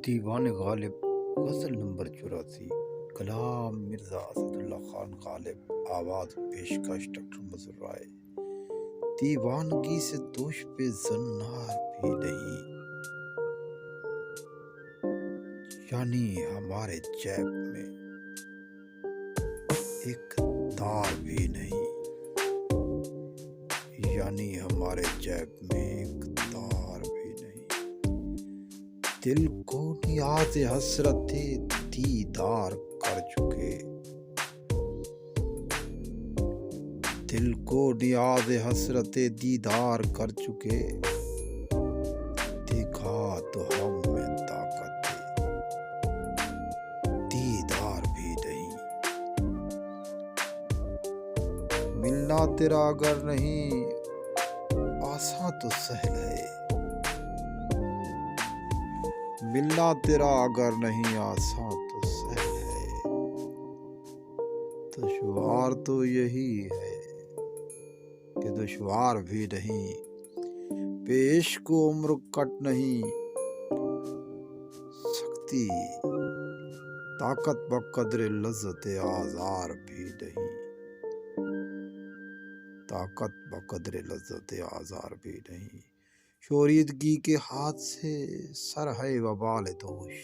دیوان غالب غزل نمبر 84 کلام مرزا اسد اللہ خان غالب آواز پیشکش ڈاکٹر مظہر رائے دیوانگی سے دوش پہ زنار بھی نہیں یعنی ہمارے جیب میں ایک تار بھی نہیں یعنی ہمارے جیب میں ایک تار بھی نہیں دل کو نیاز حسرت دیدار کر چکے دل کو نیاز حسرت دیدار کر چکے دیکھا تو ہم میں طاقت دیدار بھی نہیں ملنا تیرا اگر نہیں آساں تو سہل ہے ملنا تیرا اگر نہیں آساں تو سہل ہے دشوار تو یہی ہے کہ دشوار بھی نہیں پیش کو عمر کٹ نہیں سکتی طاقت بقدر لذت آزار بھی نہیں طاقت بقدر لذت آزار بھی نہیں شوریدگی کے ہاتھ سے سر ہے وبال دوش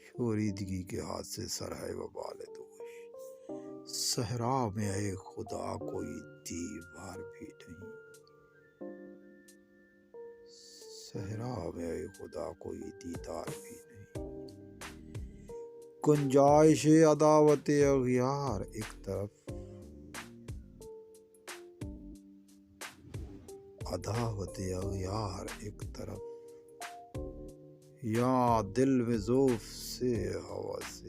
شوریدگی کے ہاتھ سے سر ہے وبال دوش صحرا میں اے خدا کوئی دیوار بھی نہیں صحرا میں اے خدا کوئی دیدار بھی نہیں گنجائش عداوت اغیار ایک طرف عداوت اغیار ایک طرف یا دل میں ذوف سے ہوس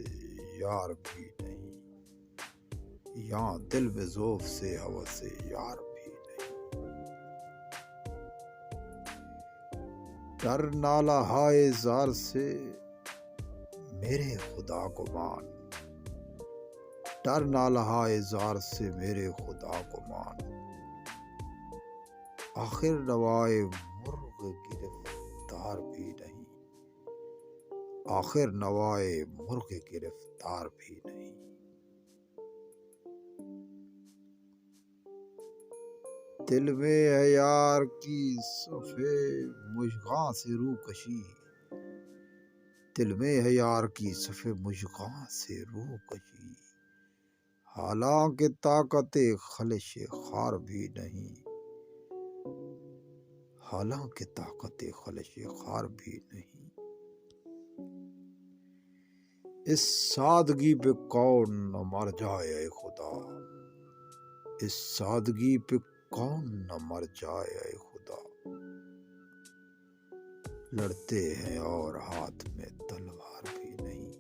یار بھی نہیں یا دل میں ذوف سے ہوس یار بھی نہیں ڈر نالہ ہائے زار سے میرے خدا کو مان ڈر نالہ ہائے زار سے میرے خدا کو مان آخر نوائے مرغ گرفتار بھی نہیں آخر نوائے مرغ گرفتار بھی نہیں دل میں ہے یار کی صفے مشغاں سے روح کشی دل میں ہے یار کی صفے مشغاں سے روح کشی حالانکہ طاقت خلش خار بھی نہیں حالانکہ طاقت خلش خار بھی نہیں اس سادگی پہ کون نہ مر جائے اے خدا اس سادگی پہ کون نہ مر جائے اے خدا لڑتے ہیں اور ہاتھ میں تلوار بھی نہیں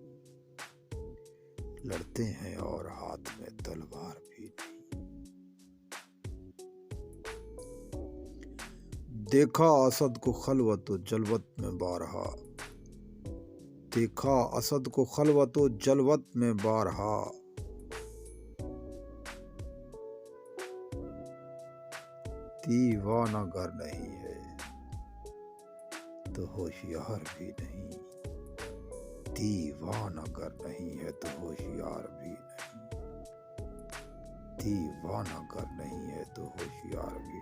لڑتے ہیں اور ہاتھ میں تلوار بھی نہیں دیکھا اسد کو خلوت و جلوت میں بارہا دیکھا اسد کو خلوت و جلوت میں بارہا دیوانہ گر نہیں ہے تو ہوشیار بھی نہیں دیوانہ گر نہیں ہے تو ہوشیار بھی نہیں دیوانہ گر نہیں ہے تو ہوشیار بھی